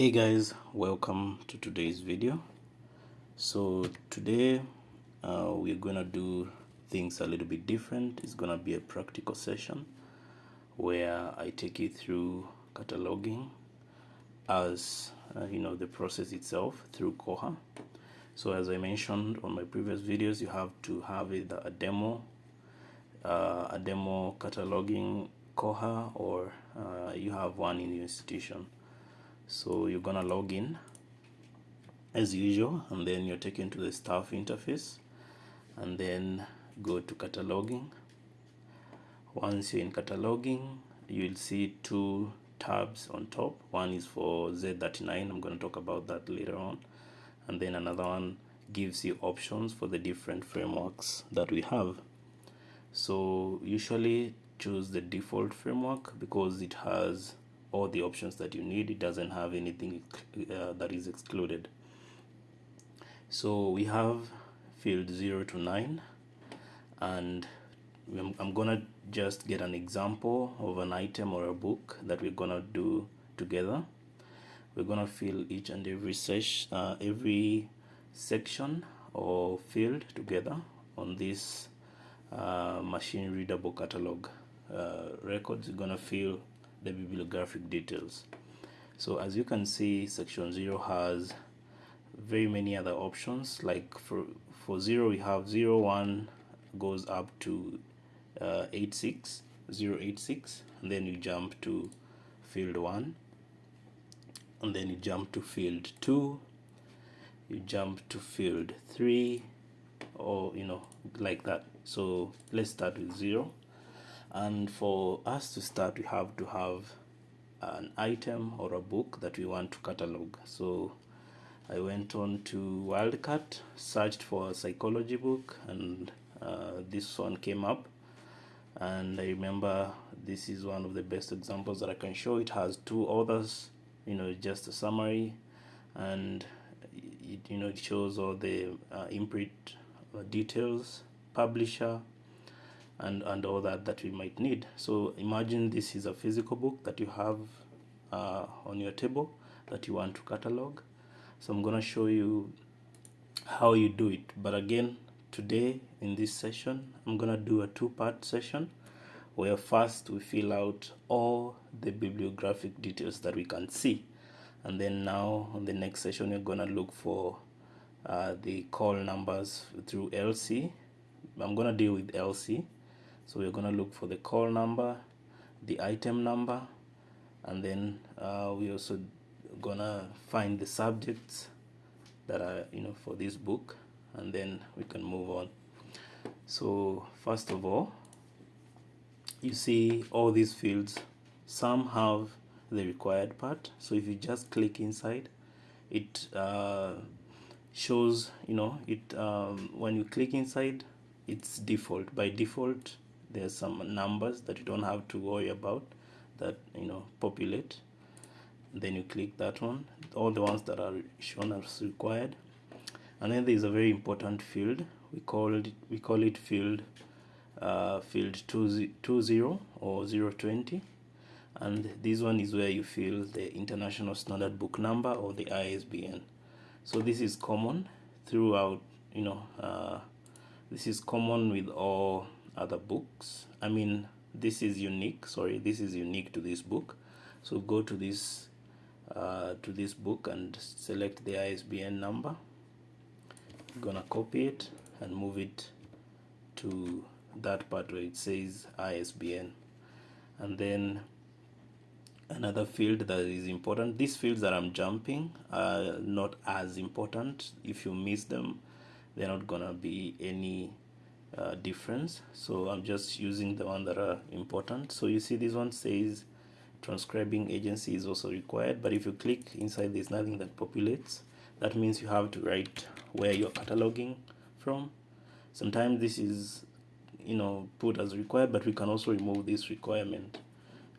Hey guys, welcome to today's video. So today we're gonna do things a little bit different. It's gonna be a practical session where I take you through cataloging as the process itself through Koha. So as I mentioned on my previous videos, you have to have either a demo cataloging Koha, or you have one in your institution. So you're gonna log in as usual, and then you're taken to the staff interface, and then go to cataloging. Once you're in cataloging, you'll see two tabs on top. One is for Z39, I'm going to talk about that later on, and then another one gives you options for the different frameworks that we have. So usually choose the default framework because it has all the options that you need. It doesn't have anything that is excluded. So we have field 0 to 9, and I'm gonna just get an example of an item or a book that we're gonna do together. We're gonna fill each and every section or field together on this machine readable catalog records. We're gonna fill the bibliographic details. So as you can see, section 0 has very many other options. Like for 0, we have 01 goes up to 086, and then you jump to field 1, and then you jump to field 2, you jump to field 3, or like that. So let's start with 0, and for us to start, we have to have an item or a book that we want to catalog. So I went on to Wildcat, searched for a psychology book, and this one came up. And I remember this is one of the best examples that I can show. It has two authors, just a summary, and it shows all the imprint details, publisher, and all that we might need. So imagine this is a physical book that you have on your table that you want to catalog. So I'm gonna show you how you do it. But again, today in this session, I'm gonna do a two-part session where first we fill out all the bibliographic details that we can see, and then now on the next session we're gonna look for the call numbers through LC. I'm gonna deal with LC, so we're gonna look for the call number, the item number, and then we also gonna find the subjects that are for this book, and then we can move on. So first of all, you see all these fields, some have the required part. So if you just click inside, it shows when you click inside, it's default. By default, there's some numbers that you don't have to worry about that populate. Then you click that one, all the ones that are shown as required, and then there's a very important field. We call it field 20 or 020, and this one is where you fill the International Standard Book Number or the ISBN. So this is common throughout, this is common with all other books. I mean, this is unique to this book. So go to this book and select the ISBN number. I'm gonna copy it and move it to that part where it says ISBN. And then another field that is important, these fields that I'm jumping are not as important. If you miss them, they're not gonna be any difference. So I'm just using the one that are important. So you see this one says transcribing agency is also required, but if you click inside, there's nothing that populates. That means you have to write where you're cataloging from. Sometimes this is put as required, but we can also remove this requirement,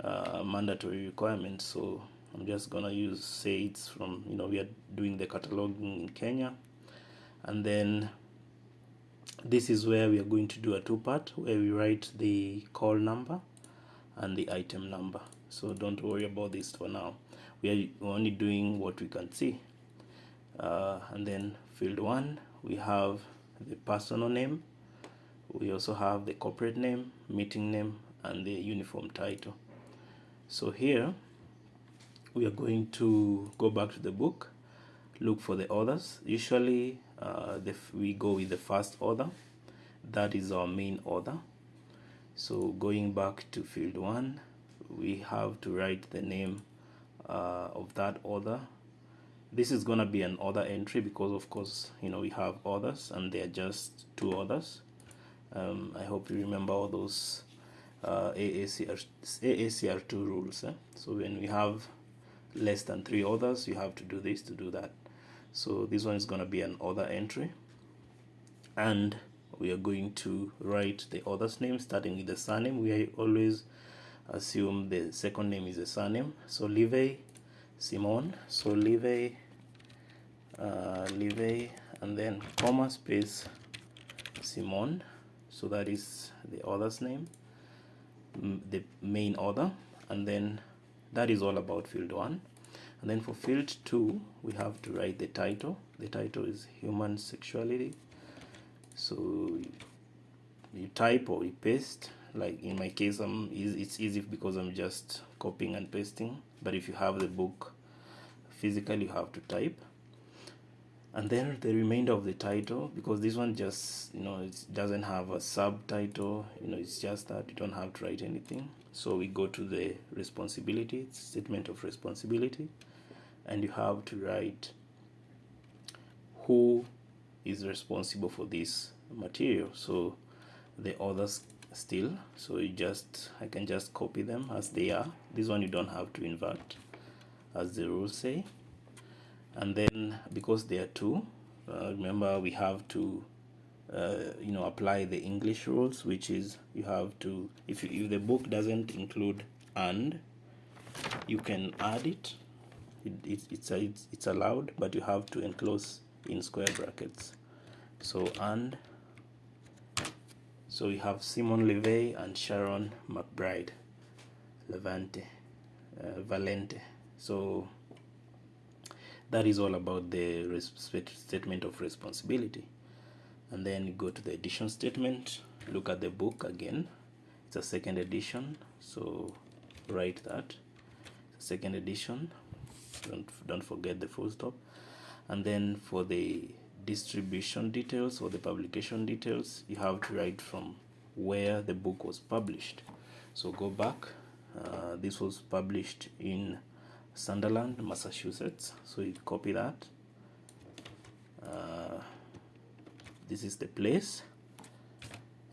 mandatory requirement. So I'm just gonna say it's from we are doing the cataloging in Kenya, and then this is where we are going to do a two-part where we write the call number and the item number. so don't worry about this for now. We are only doing what we can see. And then field 1, we have the personal name, we also have the corporate name, meeting name, and the uniform title. So here we are going to go back to the book, look for the authors. Usually we go with the first author, that is our main author. So going back to field 1, we have to write the name of that author. This is going to be an author entry because, of course, we have authors and they are just 2 authors. I hope you remember all those AACR2 rules. So when we have less than 3 authors, you have to do this to do that. So this one is going to be an author entry. And we are going to write the author's name starting with the surname. We always assume the second name is a surname. So Livey Simon. So Livey, and then comma space Simon. So that is the author's name, the main author, and then that is all about field 1. And then for field 2, we have to write the title. The title is Human Sexuality. So you type or you paste. Like in my case, it's easy because I'm just copying and pasting. But if you have the book physically, you have to type. And then the remainder of the title, because this one just, it doesn't have a subtitle, it's just that you don't have to write anything. So we go to the responsibility, statement of responsibility, and you have to write who is responsible for this material. So the authors still, so I can just copy them as they are. This one you don't have to invert, as the rules say. And then because there are 2, remember we have to apply the English rules, which is you have to, if the book doesn't include and, you can add it. It's allowed, but you have to enclose in square brackets. So and, so we have Simon Livey and Sharon McBride Valente. So that is all about the statement of responsibility. And then you go to the edition statement, look at the book again. It's a second edition, so write that. Second edition, don't forget the full stop. And then for the distribution details or the publication details, you have to write from where the book was published. So go back. This was published in Sunderland, Massachusetts. So you copy that. This is the place.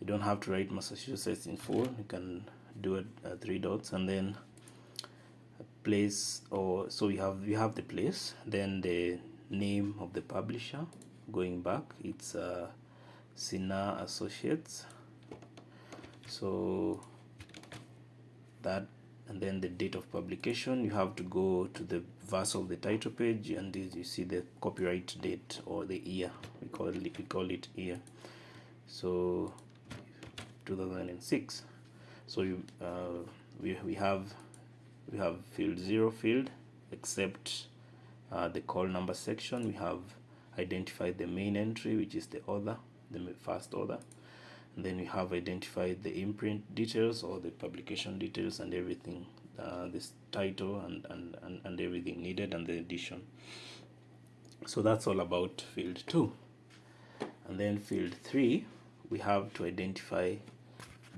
You don't have to write Massachusetts in full. You can do it 3 dots, and then place, or so we have the place, then the name of the publisher. Going back, it's Sina Associates. So that, and then the date of publication. You have to go to the verse of the title page, and you see the copyright date or the year. We call it year. So 2006. So we have field 0 field, except the call number section. We have identified the main entry, which is the author, the first author. And then we have identified the imprint details or the publication details and everything, this title and everything needed, and the edition. So that's all about field 2. And then field 3, we have to identify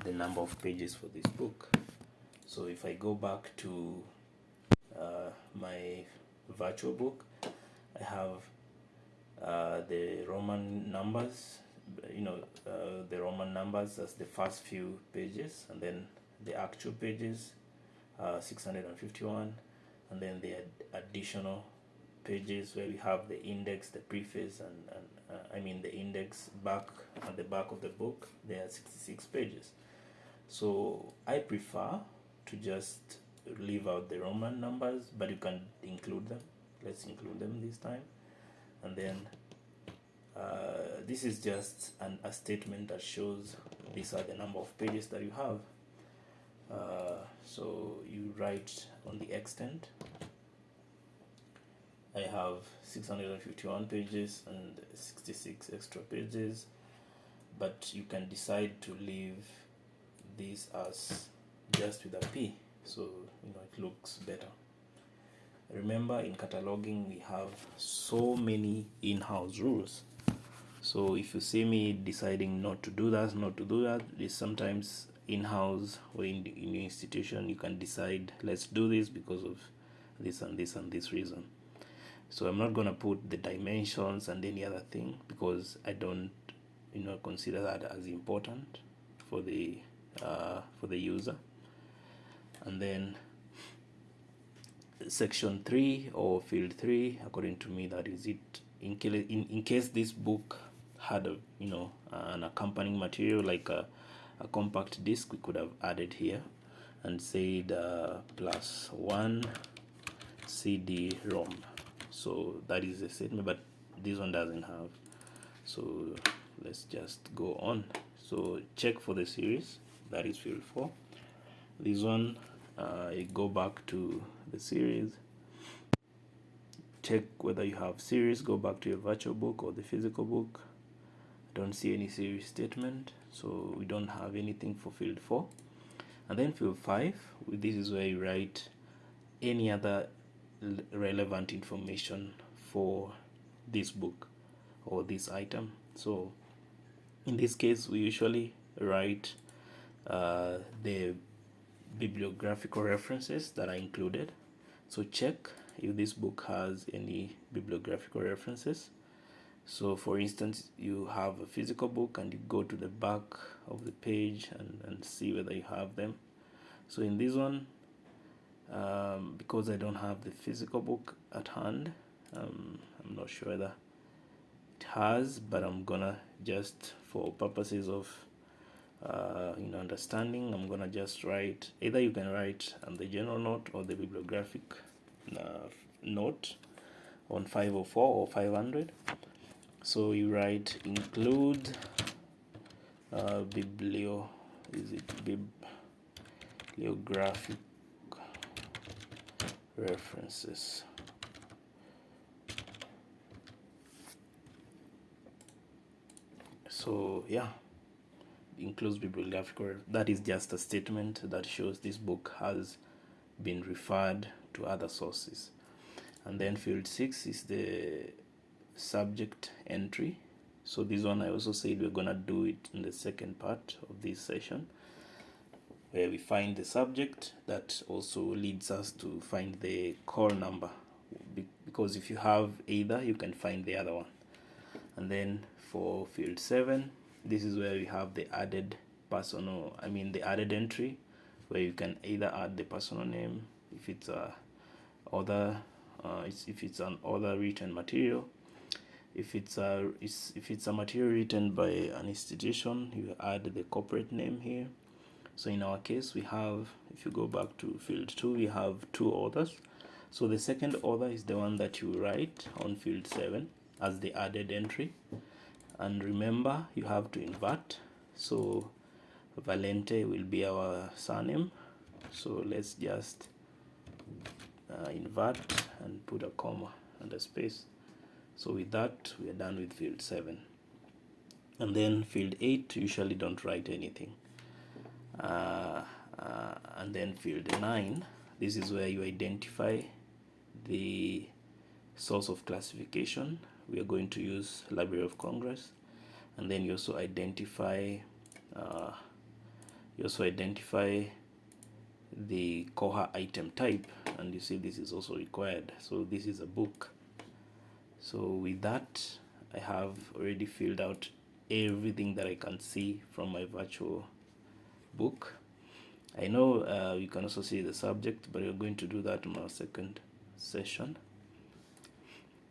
the number of pages for this book. So if I go back to my virtual book, I have the Roman numbers, the Roman numbers as the first few pages, and then the actual pages, 651, and then the additional pages where we have the index, the preface, and the index back at the back of the book. There are 66 pages. So I prefer to just leave out the Roman numbers, but you can include them. Let's include them this time. And then this is just a statement that shows these are the number of pages that you have. So you write on the extent. I have 651 pages and 66 extra pages, but you can decide to leave this as just with a P, so it looks better. Remember, in cataloging we have so many in-house rules. So if you see me deciding not to do that, there's sometimes in-house or in your institution you can decide, let's do this because of this and this and this reason. So I'm not going to put the dimensions and any other thing because I don't consider that as important for the user. And then section 3 or field 3, according to me, that is it. In case this book had an accompanying material like a compact disc, we could have added here and said +1 CD-ROM. So that is a statement, but this one doesn't have. So let's just go on. So check for the series, that is field 4. This one, you go back to the series, check whether you have series, go back to your virtual book or the physical book. I don't see any series statement, so we don't have anything for field 4. And then field 5, this is where you write any other relevant information for this book or this item. So in this case we usually write the bibliographical references that are included. So check if this book has any bibliographical references. So for instance, you have a physical book and you go to the back of the page and see whether you have them. So in this one, because I don't have the physical book at hand, I'm not sure whether it has, but I'm gonna just, for purposes of understanding, I'm gonna just write, either you can write the general note or the bibliographic note on 504 or 500. So you write include bibliographic references. So yeah, includes bibliographical. That is just a statement that shows this book has been referred to other sources. And then field 6 is the subject entry. So this one I also said we're gonna do it in the second part of this session, where we find the subject. That also leads us to find the call number, because if you have either, you can find the other one. And then for field 7, this is where we have the added the added entry, where you can either add the personal name if it's if it's an other written material. If it's a material written by an institution, you add the corporate name here. So in our case, we have, if you go back to field 2, we have 2 authors. So the second author is the one that you write on field 7 as the added entry. And remember, you have to invert. So Valente will be our surname. So let's just invert and put a comma and a space. So with that, we are done with field 7. And then field 8, usually don't write anything. And then field 9, this is where you identify the source of classification. We are going to use Library of Congress. And then you also identify the Koha item type, and you see this is also required. So this is a book. So with that, I have already filled out everything that I can see from my virtual book. I know you can also see the subject, but we're going to do that in our second session.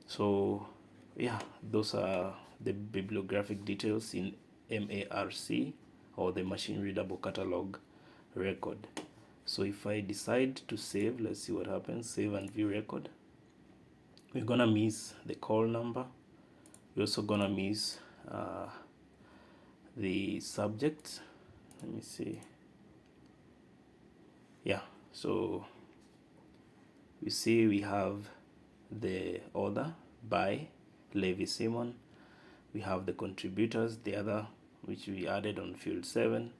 So yeah, those are the bibliographic details in MARC, or the Machine Readable Catalog record. So if I decide to save, let's see what happens. Save and view record. We're gonna miss the call number. We're also gonna miss the subject. Let me see. Yeah, so You see we have the author by Levi Simon. We have the contributors, the other which we added on field 7.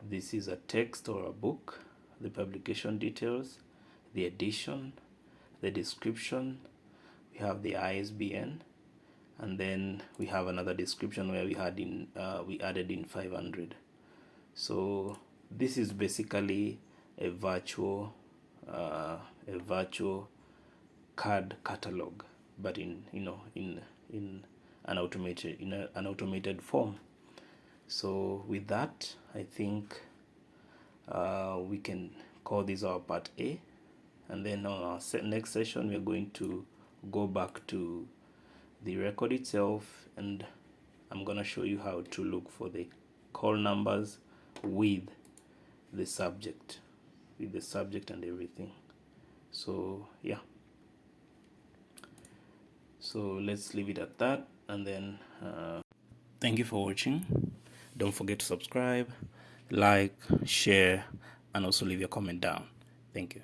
This is a text or a book, the publication details, the edition, the description, we have the ISBN, and then we have another description where we added in 500. So this is basically a virtual card catalog, but in an automated form. So with that, I think we can call this our part A, and then on our next session we are going to go back to the record itself, and I'm gonna show you how to look for the call numbers with the subject and everything. So yeah, so let's leave it at that, and then thank you for watching. Don't forget to subscribe, like, share, and also leave your comment down. Thank you.